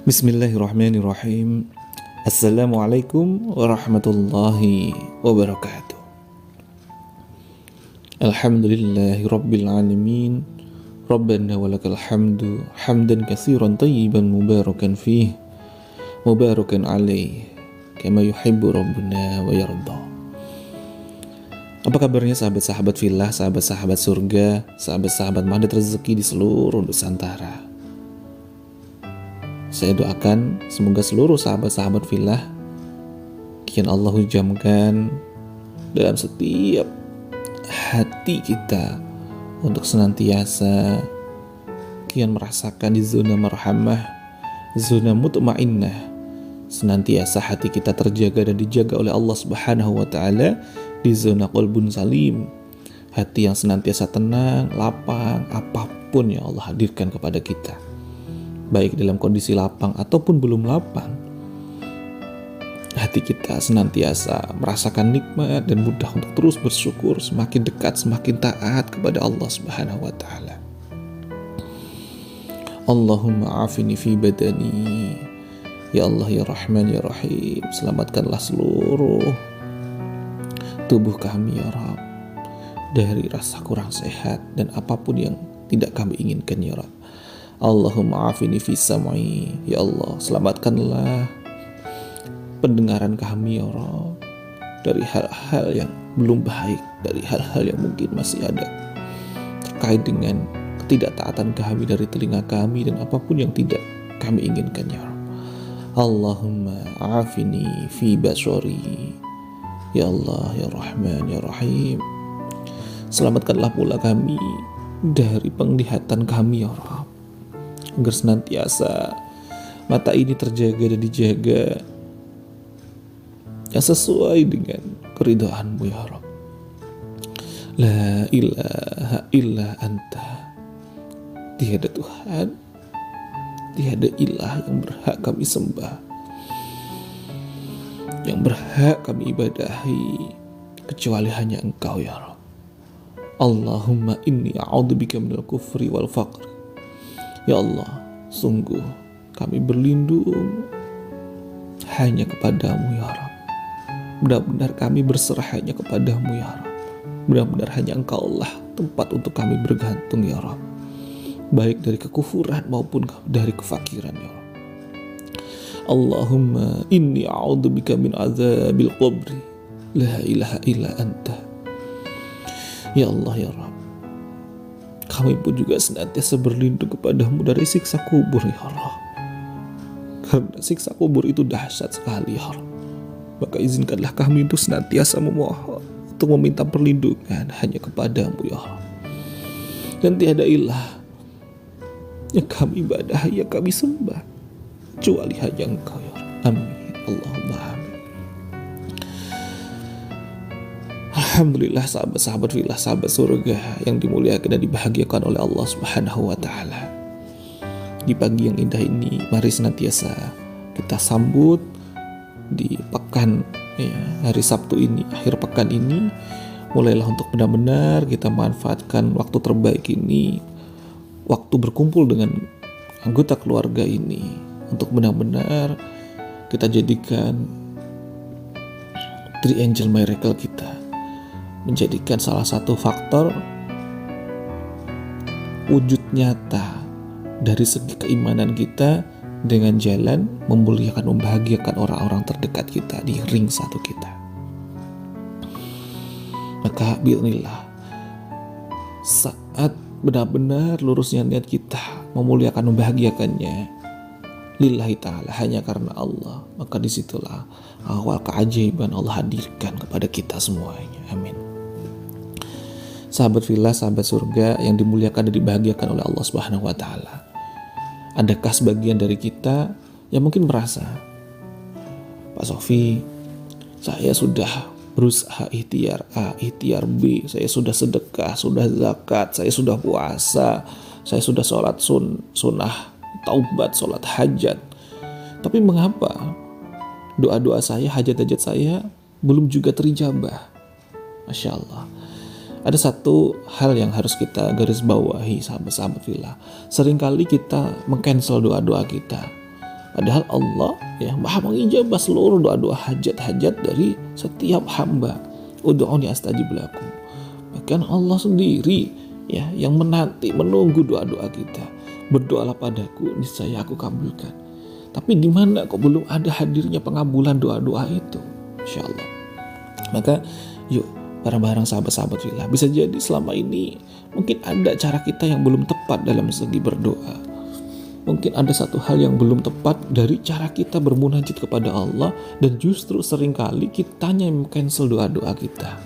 Bismillahirrahmanirrahim. Assalamualaikum warahmatullahi wabarakatuh. Alhamdulillahi rabbil alamin. Rabbana walakal hamdu hamdan katsiran tayyiban mubarakan fih mubarakan alaih kama yuhibbu rabbuna wa yarda. Apa kabarnya sahabat-sahabat fillah, sahabat-sahabat surga, sahabat-sahabat magnet rezeki di seluruh Nusantara? Saya doakan semoga seluruh sahabat-sahabat fillah kian Allah hujamkan dalam setiap hati kita untuk senantiasa kian merasakan di zona marhamah, zona mutmainnah, senantiasa hati kita terjaga dan dijaga oleh Allah Subhanahu wa taala di zona qalbun salim, hati yang senantiasa tenang, lapang, apapun yang Allah hadirkan kepada kita, baik dalam kondisi lapang ataupun belum lapang, hati kita senantiasa merasakan nikmat dan mudah untuk terus bersyukur, semakin dekat, semakin taat kepada Allah Subhanahu wa taala. Allahumma afini fi badani. Ya Allah, ya Rahman, ya Rahim, selamatkanlah seluruh tubuh kami ya Rabb dari rasa kurang sehat dan apapun yang tidak kami inginkan ya Rabb. Allahumma afini fi sam'i. Ya Allah, selamatkanlah pendengaran kami ya Rabb dari hal-hal yang belum baik, dari hal-hal yang mungkin masih ada terkait dengan ketidaktaatan kami dari telinga kami dan apapun yang tidak kami inginkan ya Rabb. Allahumma afini fi basari. Ya Allah, ya Rahman, ya Rahim, selamatkanlah pula kami dari penglihatan kami ya Rabb, agar senantiasa mata ini terjaga dan dijaga yang sesuai dengan keridhaan-Mu ya Rabb. La ilaha illa anta. Tiada Tuhan, tiada ilah yang berhak kami sembah, yang berhak kami ibadahi kecuali hanya Engkau ya Rabb. Allahumma inni a'udzubika minal kufri wal faqr. Ya Allah, sungguh kami berlindung hanya kepadamu ya Rabb. Benar-benar kami berserah hanya kepadamu ya Rabb. Benar-benar hanya Engkau lah tempat untuk kami bergantung ya Rabb, baik dari kekufuran maupun dari kefakiran ya Rabb. Allahumma inni a'udzubika min azabil qabri. La ilaha illa anta. Ya Allah ya Rabb, kami pun juga senantiasa berlindung kepadamu dari siksa kubur ya Allah. Karena siksa kubur itu dahsyat sekali ya Allah. Maka izinkanlah kami untuk senantiasa memohon, untuk meminta perlindungan hanya kepadamu ya Allah. Dan tiada ilah yang kami ibadah, yang kami sembah kecuali hanya Engkau ya Allah. Amin. Allahumma amin. Alhamdulillah sahabat-sahabat fillah, sahabat surga yang dimuliakan dan dibahagiakan oleh Allah Subhanahu wa taala. Di pagi yang indah ini mari senantiasa kita sambut di pekan hari Sabtu ini, akhir pekan ini. Mulailah untuk benar-benar kita manfaatkan waktu terbaik ini, waktu berkumpul dengan anggota keluarga ini, untuk benar-benar kita jadikan Three Angel Miracle kita menjadikan salah satu faktor wujud nyata dari segi keimanan kita dengan jalan memuliakan, membahagiakan orang-orang terdekat kita di ring satu kita. Maka bi'nillah, saat benar-benar lurusnya niat kita memuliakan, membahagiakannya lillahi ta'ala, hanya karena Allah, maka disitulah awal keajaiban Allah hadirkan kepada kita semuanya. Amin. Sahabat fillah, sahabat surga yang dimuliakan dan dibahagiakan oleh Allah Subhanahu wa taala. Adakah sebagian dari kita yang mungkin merasa, Pak Sofi, saya sudah berusaha ikhtiar A, ikhtiar B, saya sudah sedekah, sudah zakat, saya sudah puasa, saya sudah sholat sunnah, taubat, sholat hajat, tapi mengapa doa-doa saya, hajat-hajat saya belum juga terijabah? Masya Allah. Ada satu hal yang harus kita garis bawahi, sahabat-sahabat fillah. Seringkali kita mengcancel doa-doa kita. Padahal Allah ya Maha mengijabah seluruh doa-doa hajat-hajat dari setiap hamba. Ud'uni astajib lakum. Bahkan Allah sendiri ya yang menunggu doa-doa kita. Berdoalah padaku, niscaya aku kabulkan. Tapi di mana kok belum ada hadirnya pengabulan doa-doa itu? Insyaallah. Maka yuk bareng-bareng sahabat-sahabat fillah, bisa jadi selama ini mungkin ada cara kita yang belum tepat dalam segi berdoa. Mungkin ada satu hal yang belum tepat dari cara kita bermunajat kepada Allah, dan justru seringkali kitanya yang cancel doa-doa kita.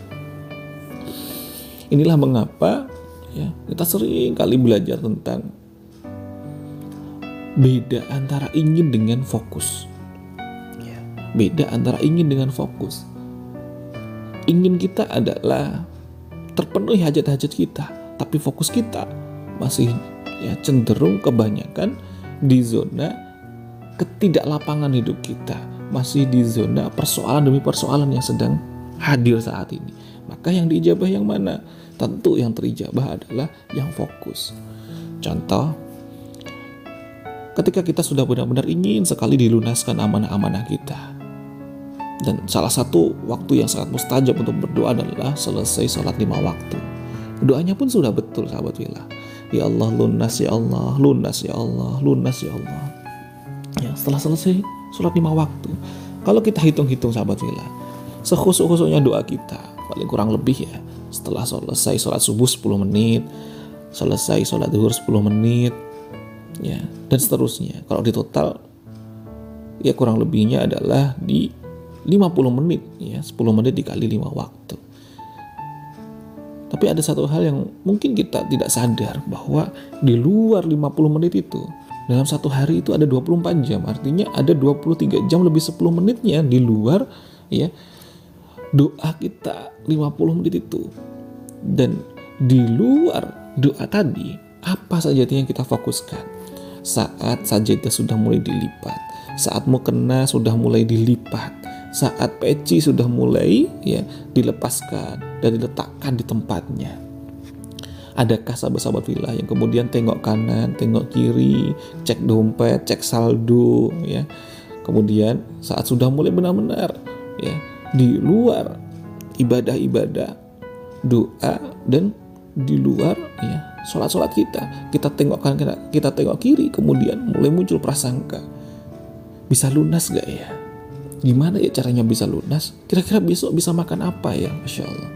Inilah mengapa ya kita sering kali belajar tentang beda antara ingin dengan fokus. Beda antara ingin dengan fokus. Ingin kita adalah terpenuhi hajat-hajat kita, tapi fokus kita masih ya cenderung kebanyakan di zona ketidaklapangan hidup kita, masih di zona persoalan demi persoalan yang sedang hadir saat ini. Maka yang diijabah yang mana? Tentu yang terijabah adalah yang fokus. Contoh, ketika kita sudah benar-benar ingin sekali dilunaskan amanah-amanah kita, dan salah satu waktu yang sangat mustajab untuk berdoa adalah selesai sholat 5 waktu. Doanya pun sudah betul sahabat fillah. Ya Allah lunas ya Allah, lunas ya Allah, lunas ya Allah. Ya, setelah selesai sholat 5 waktu, kalau kita hitung-hitung sahabat fillah, sekhusuk-khusuknya doa kita paling kurang lebih ya setelah selesai sholat subuh 10 menit, selesai sholat zuhur 10 menit, ya dan seterusnya. Kalau di total ya kurang lebihnya adalah di 50 menit ya, 10 menit dikali 5 waktu. Tapi ada satu hal yang mungkin kita tidak sadar, bahwa di luar 50 menit itu dalam satu hari itu ada 24 jam. Artinya ada 23 jam lebih 10 menitnya di luar ya doa kita 50 menit itu. Dan di luar doa tadi, apa saja yang kita fokuskan? Saat sajadah sudah mulai dilipat, saat mukena sudah mulai dilipat, saat peci sudah mulai ya dilepaskan dan diletakkan di tempatnya. Adakah sahabat-sahabat fillah yang kemudian tengok kanan, tengok kiri, cek dompet, cek saldo ya. Kemudian saat sudah mulai benar-benar ya di luar ibadah-ibadah, doa, dan di luar ya sholat-sholat kita tengok kanan, kita tengok kiri, kemudian mulai muncul prasangka, bisa lunas gak ya? Gimana ya caranya bisa lunas? Kira-kira besok bisa makan apa ya? Masya Allah.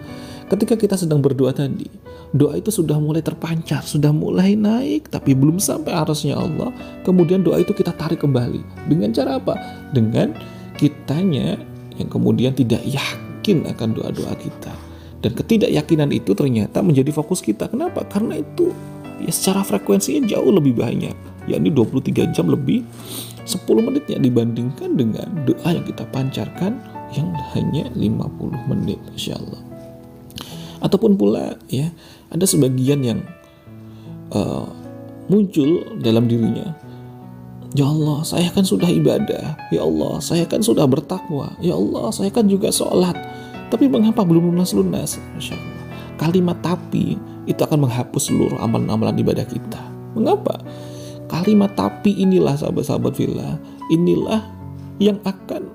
Ketika kita sedang berdoa tadi, doa itu sudah mulai terpancar, sudah mulai naik, tapi belum sampai arasnya Allah. Kemudian doa itu kita tarik kembali. Dengan cara apa? Dengan kitanya yang kemudian tidak yakin akan doa-doa kita. Dan ketidakyakinan itu ternyata menjadi fokus kita. Kenapa? Karena itu ya secara frekuensinya jauh lebih banyak, yakni 23 jam lebih 10 menitnya dibandingkan dengan doa yang kita pancarkan yang hanya 50 menit, Masya Allah. Ataupun pula ya ada sebagian yang muncul dalam dirinya, ya Allah saya kan sudah ibadah, ya Allah saya kan sudah bertakwa, ya Allah saya kan juga sholat, tapi mengapa belum lunas-lunas? Masya Allah. Kalimat tapi itu akan menghapus seluruh amalan-amalan ibadah kita. Mengapa? Kalimat tapi inilah sahabat-sahabat fillah, inilah yang akan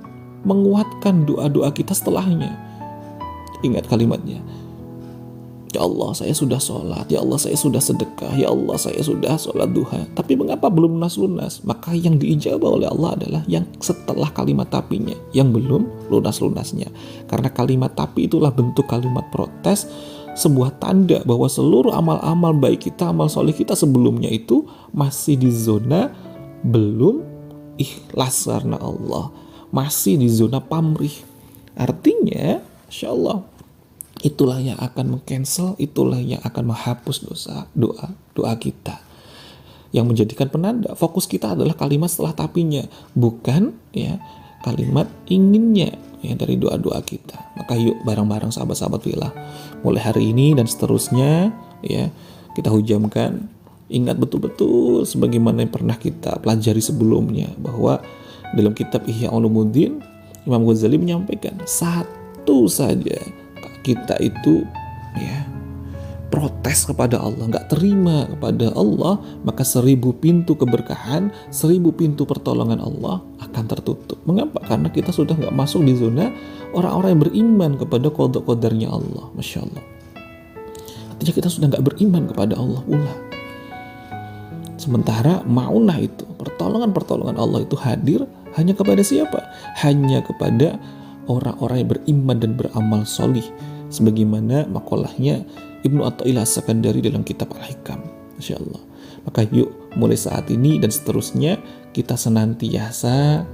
menguatkan doa-doa kita setelahnya. Ingat kalimatnya. Ya Allah saya sudah sholat, ya Allah saya sudah sedekah, ya Allah saya sudah sholat duha, tapi mengapa belum lunas-lunas? Maka yang diijabah oleh Allah adalah yang setelah kalimat tapinya, yang belum lunas-lunasnya. Karena kalimat tapi itulah bentuk kalimat protes, sebuah tanda bahwa seluruh amal-amal baik kita, amal soleh kita sebelumnya itu masih di zona belum ikhlas karena Allah, masih di zona pamrih. Artinya, Masya Allah, itulah yang akan meng-cancel, itulah yang akan menghapus doa kita. Yang menjadikan penanda fokus kita adalah kalimat setelah tapinya, bukan ya kalimat inginnya ya dari doa-doa kita. Maka yuk bareng-bareng sahabat-sahabat fillah, mulai hari ini dan seterusnya ya kita hujamkan, ingat betul-betul sebagaimana yang pernah kita pelajari sebelumnya, bahwa dalam kitab Ihya Ulumuddin Imam Ghazali menyampaikan satu saja kita itu ya protes kepada Allah, nggak terima kepada Allah, maka 1000 pintu keberkahan, 1000 pintu pertolongan Allah akan tertutup. Mengapa? Karena kita sudah nggak masuk di zona orang-orang yang beriman kepada qada-qadarnya Allah. Masya Allah. Artinya kita sudah nggak beriman kepada Allah pula. Sementara maunah itu, pertolongan Allah itu hadir hanya kepada siapa? Hanya kepada orang-orang yang beriman dan beramal solih. Sebagaimana makolahnya Ibnu Athaillah As-Sakandari dalam kitab Al-Hikam. Masya Allah. Maka yuk mulai saat ini dan seterusnya kita senantiasa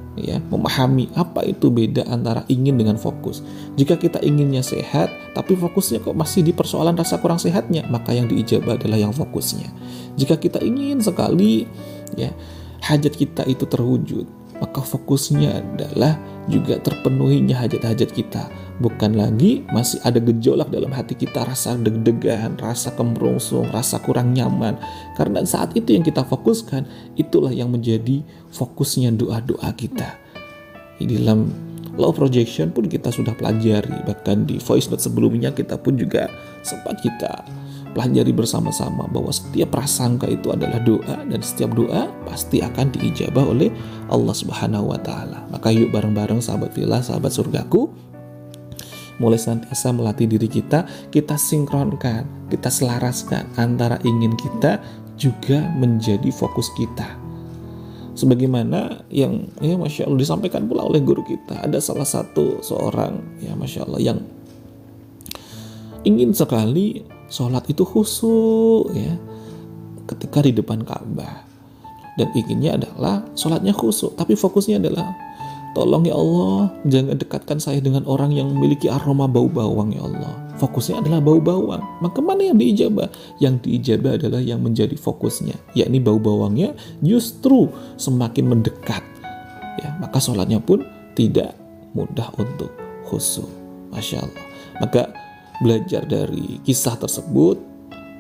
memahami apa itu beda antara ingin dengan fokus. Jika kita inginnya sehat tapi fokusnya kok masih di persoalan rasa kurang sehatnya, maka yang diijabah adalah yang fokusnya. Jika kita ingin sekali hajat kita itu terwujud, maka fokusnya adalah juga terpenuhinya hajat-hajat kita. Bukan lagi masih ada gejolak dalam hati kita, rasa deg-degan, rasa kemerungsung, rasa kurang nyaman. Karena saat itu yang kita fokuskan, itulah yang menjadi fokusnya doa-doa kita. Di dalam law projection pun kita sudah pelajari. Bahkan di voice note sebelumnya kita pun juga sempat kita pelajari bersama-sama bahwa setiap prasangka itu adalah doa, dan setiap doa pasti akan diijabah oleh Allah Subhanahu wa Ta'ala. Maka yuk bareng-bareng sahabat fillah, sahabat surgaku, mulai senantiasa melatih diri kita sinkronkan, kita selaraskan antara ingin kita juga menjadi fokus kita. Sebagaimana yang Masya Allah disampaikan pula oleh guru kita, ada salah satu seorang Masya Allah yang ingin sekali sholat itu khusyuk ketika di depan Ka'bah, dan inginnya adalah sholatnya khusyuk, tapi fokusnya adalah tolong ya Allah, jangan dekatkan saya dengan orang yang memiliki aroma bau bawang ya Allah. Fokusnya adalah bau bawang. Maka mana yang diijabah? Yang diijabah adalah yang menjadi fokusnya, yakni bau bawangnya justru semakin mendekat. Maka sholatnya pun tidak mudah untuk khusyuk. Masya Allah. Maka belajar dari kisah tersebut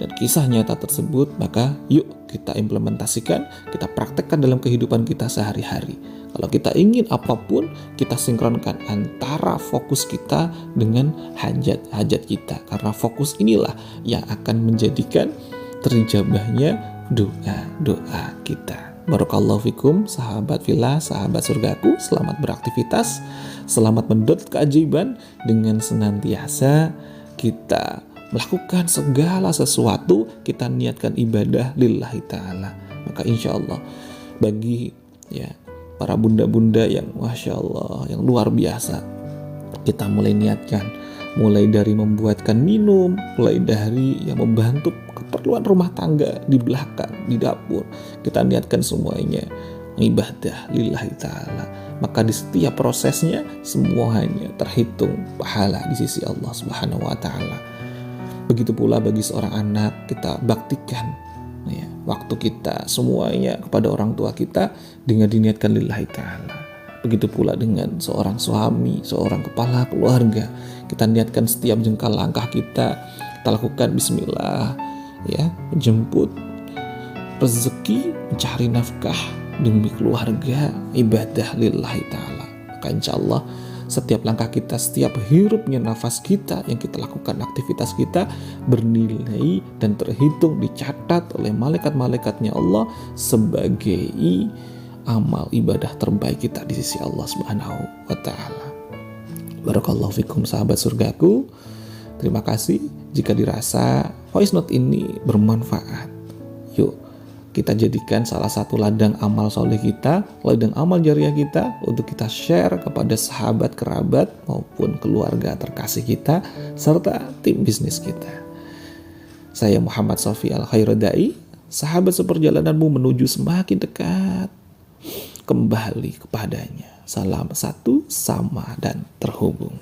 dan kisah nyata tersebut, maka yuk kita implementasikan, kita praktekkan dalam kehidupan kita sehari-hari. Kalau kita ingin apapun, kita sinkronkan antara fokus kita dengan hajat-hajat kita. Karena fokus inilah yang akan menjadikan terijabahnya doa-doa kita. Barakallahu fikum, sahabat fillah, sahabat surgaku. Selamat beraktivitas, selamat mendot keajaiban dengan senantiasa kita melakukan segala sesuatu, kita niatkan ibadah lillahi ta'ala. Maka insya Allah bagi para bunda-bunda yang Masya Allah, yang luar biasa, kita mulai niatkan, mulai dari membuatkan minum, mulai dari membantu keperluan rumah tangga di belakang, di dapur, kita niatkan semuanya ibadah lillahi ta'ala. Maka di setiap prosesnya semuanya terhitung pahala di sisi Allah Subhanahu wa Ta'ala. Begitu pula bagi seorang anak, kita baktikan waktu kita semuanya kepada orang tua kita dengan diniatkan lillahi ta'ala. Begitu pula dengan seorang suami, seorang kepala keluarga, kita niatkan setiap jengkal langkah kita lakukan bismillah, menjemput rezeki, mencari nafkah demi keluarga, ibadah lillahi ta'ala. Maka insya Allah setiap langkah kita, setiap hirupnya nafas kita yang kita lakukan, aktivitas kita bernilai dan terhitung, dicatat oleh malaikat-malaikatnya Allah sebagai amal ibadah terbaik kita di sisi Allah Subhanahu wa Ta'ala. Barakallahu fikum, sahabat surgaku. Terima kasih jika dirasa voice note ini bermanfaat. Yuk kita jadikan salah satu ladang amal soleh kita, ladang amal jariah kita untuk kita share kepada sahabat, kerabat maupun keluarga terkasih kita serta tim bisnis kita. Saya Muhammad Sofi Al-Khairodai, sahabat seperjalananmu menuju semakin dekat kembali kepadanya. Salam satu, sama dan terhubung.